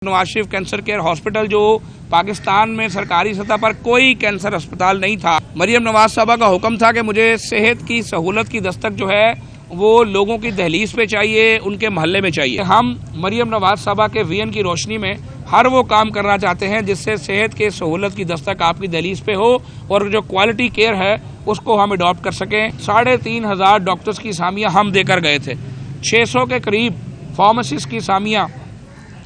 Nawaz Sharif cancer care hospital जो पाकिस्तान में सरकारी सतह पर कोई कैंसर अस्पताल नहीं था। मरियम नवाज साहबा का हुक्म था कि मुझे सेहत की सहूलत की दस्तक जो है वो लोगों की दहलीज पे चाहिए, उनके मोहल्ले में चाहिए। हम मरियम नवाज साहबा के विजन की रोशनी में हर वो काम करना चाहते हैं जिससे सेहत के सहूलत की दस्तक आपकी दहलीज पे हो और जो क्वालिटी केयर है उसको हम अडॉप्ट कर सकें। 3,500 डॉक्टर्स की सामियाँ हम देकर गए थे, 600 के करीब फार्मासिस्ट की सामियाँ,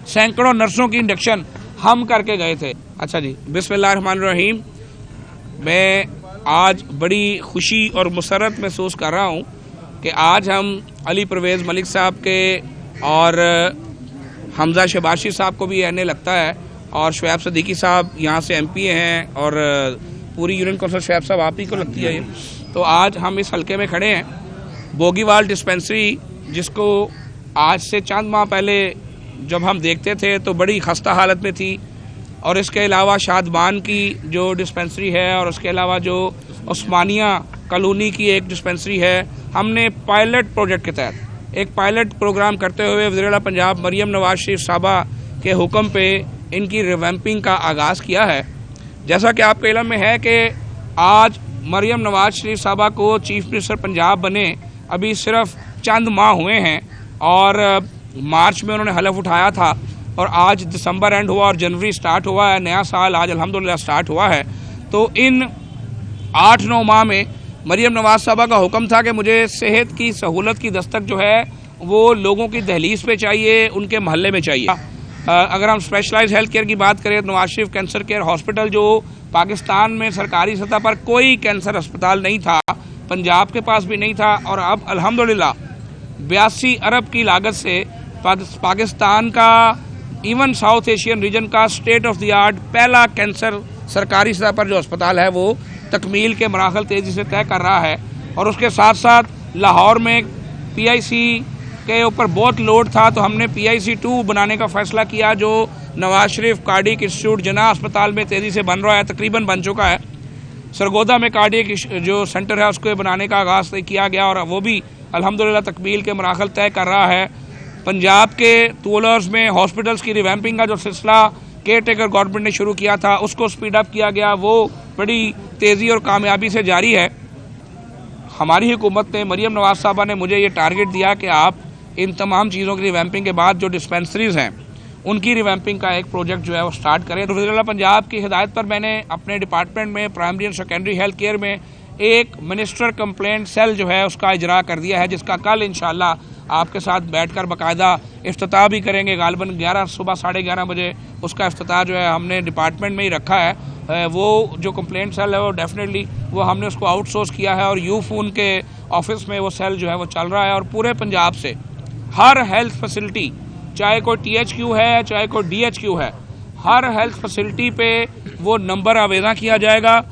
सैकड़ों नर्सों की इंडक्शन हम करके गए थे। अच्छा जी, बिस्मिल्लाहिर्रहमानिर्रहीम। मैं आज बड़ी खुशी और मुसरत महसूस कर रहा हूँ कि आज हम अली परवेज़ मलिक साहब के और हमजा शबाशी साहब को भी आने लगता है और शुएब सदीकी साहब यहाँ से MP हैं और पूरी यूनियन काउंसिल शुएब साहब आप ही को लगती है ये। तो आज हम इस हल्के में खड़े हैं, बोगीवाल डिस्पेंसरी जिसको आज से चंद माह पहले जब हम देखते थे तो बड़ी खस्ता हालत में थी, और इसके अलावा शादबान की जो डिस्पेंसरी है और उसके अलावा जो उस्मानिया कॉलोनी की एक डिस्पेंसरी है, हमने पायलट प्रोजेक्ट के तहत एक पायलट प्रोग्राम करते हुए वज़ीर-ए-आला पंजाब मरियम नवाज शरीफ साहबा के हुक्म पे इनकी रिवैम्पिंग का आगाज़ किया है। जैसा कि आपके इल्म में है कि आज मरियम नवाज शरीफ साहबा को चीफ मिनिस्टर पंजाब बने अभी सिर्फ चंद माह हुए हैं और मार्च में उन्होंने हलफ उठाया था और आज दिसंबर एंड हुआ और जनवरी स्टार्ट हुआ है, नया साल आज अल्हम्दुलिल्लाह स्टार्ट हुआ है। तो इन 8-9 माह में मरियम नवाज साहबा का हुक्म था कि मुझे सेहत की सहूलत की दस्तक जो है वो लोगों की दहलीज पे चाहिए, उनके मोहल्ले में चाहिए। अगर हम स्पेशलाइज्ड हेल्थ केयर की बात करें तो Nawaz Sharif cancer care hospital जो पाकिस्तान में सरकारी सतह पर कोई कैंसर अस्पताल नहीं था, पंजाब के पास भी नहीं था, और अब अल्हम्दुलिल्लाह 82 अरब की लागत से पाकिस्तान का इवन साउथ एशियन रीजन का स्टेट ऑफ द आर्ट पहला कैंसर सरकारी सतह पर जो अस्पताल है वो तकमील के मराहल तेज़ी से तय कर रहा है। और उसके साथ साथ लाहौर में PIC के ऊपर बहुत लोड था तो हमने PIC 2 बनाने का फैसला किया जो नवाज शरीफ कार्डियक इंस्टीट्यूट जना अस्पताल में तेज़ी से बन रहा है, तकरीबन बन चुका है। सरगोदा में कार्डियक जो सेंटर है उसको बनाने का आगाज़ किया गया और वो भी अल्हम्दुलिल्लाह तकमील के मराहल तय कर रहा है। पंजाब के टूलर्स में हॉस्पिटल्स की रिवैम्पिंग का जो सिलसिला केयर टेकर गवर्नमेंट ने शुरू किया था उसको स्पीड अप किया गया, वो बड़ी तेज़ी और कामयाबी से जारी है। हमारी हुकूमत ने, मरियम नवाज साहबा ने मुझे ये टारगेट दिया कि आप इन तमाम चीज़ों की रिवैम्पिंग के बाद जो डिस्पेंसरीज़ हैं उनकी रिवैम्पिंग का एक प्रोजेक्ट जो है वो स्टार्ट करें। तो वज़ीर-ए-आला पंजाब की हिदायत पर मैंने अपने डिपार्टमेंट में प्राइमरी और सेकेंडरी हेल्थ केयर में एक मिनिस्टर कंप्लेंट सेल जो है उसका इजरा कर दिया है, जिसका कल इंशाल्लाह आपके साथ बैठकर बाकायदा इफ्तिताह भी करेंगे। गालिबन 11 सुबह 11:30 बजे उसका इफ्तिताह जो है हमने डिपार्टमेंट में ही रखा है। वो जो कंप्लेंट सेल है वो डेफिनेटली वो हमने उसको आउटसोर्स किया है और यूफून के ऑफिस में वो सेल जो है वो चल रहा है। और पूरे पंजाब से हर हेल्थ फैसिलिटी, चाहे कोई THQ है चाहे कोई DHQ है, हर हेल्थ फैसिलिटी पे वो नंबर आवेदन किया जाएगा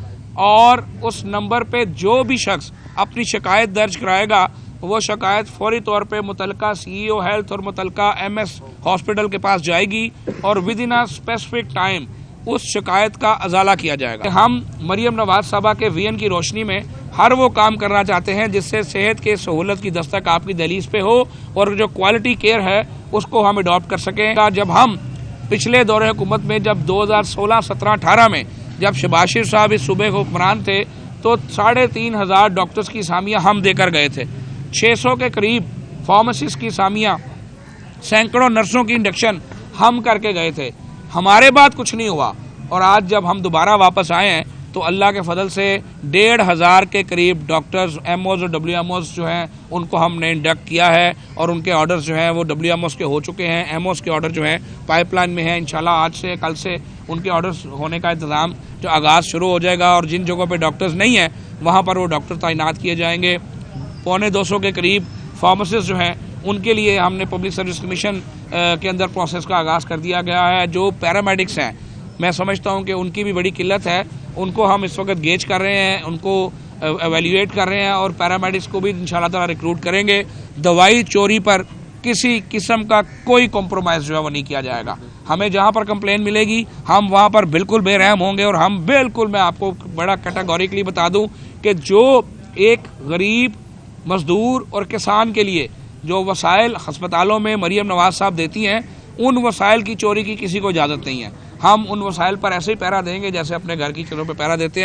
और उस नंबर पे जो भी शख्स अपनी शिकायत दर्ज कराएगा वो शिकायत फौरी तौर पे मुतलका CEO हेल्थ और मुतलका MS हॉस्पिटल के पास जाएगी और with in a specific time उस शिकायत का अजाला किया जाएगा। हम मरियम नवाज साहबा के विजन की रोशनी में हर वो काम करना चाहते हैं जिससे सेहत के सहूलत की दस्तक आपकी दहलीज पे हो और जो क्वालिटी केयर है उसको हम अडॉप्ट कर सकें। जब हम पिछले दौरे हुकूमत में जब 2016, 17, 18 में जब शबाशी साहब इस सूबे को हुक्मरान थे तो 3,500 डॉक्टर्स की सामियाँ हम देकर गए थे, 600 के करीब फार्मासिस्ट की सामियाँ, सैकड़ों नर्सों की इंडक्शन हम करके गए थे। हमारे बाद कुछ नहीं हुआ और आज जब हम दोबारा वापस आए हैं तो अल्लाह के फजल से 1,500 के करीब डॉक्टर्स, MOs और WMOs जो हैं उनको हमने इंडक्ट किया है और उनके ऑर्डर्स जो हैं वो WMOs के हो चुके हैं। MOs के ऑर्डर जो हैं पाइपलाइन में है, इंशाल्लाह आज से कल से उनके ऑर्डर्स होने का इंतज़ाम जो आगाज़ शुरू हो जाएगा और जिन जगहों पे डॉक्टर्स नहीं हैं वहाँ पर वो डॉक्टर तैनात किए जाएंगे। 250 के करीब फार्मासिस्ट जो हैं उनके लिए हमने पब्लिक सर्विस कमीशन के अंदर प्रोसेस का आगाज़ कर दिया गया है। जो पैरामेडिक्स हैं, मैं समझता हूँ कि उनकी भी बड़ी किल्लत है, उनको हम इस वक्त गेज कर रहे हैं, उनको एवेल्यूएट कर रहे हैं और पैरामेडिक्स को भी इंशाल्लाह ताला रिक्रूट करेंगे। दवाई चोरी पर किसी किस्म का कोई कॉम्प्रोमाइज़ जो है वो नहीं किया जाएगा। हमें जहाँ पर कंप्लेन मिलेगी हम वहाँ पर बिल्कुल बेरहम होंगे और हम बिल्कुल, मैं आपको बड़ा कैटेगोरिकली बता दूँ कि जो एक गरीब मजदूर और किसान के लिए जो वसाइल अस्पतालों में मरियम नवाज साहब देती हैं उन वसाइल की चोरी की किसी को इजाज़त नहीं है। हम उन वसाइल पर ऐसे ही पहरा देंगे जैसे अपने घर की चीज़ों पर पहरा देते हैं।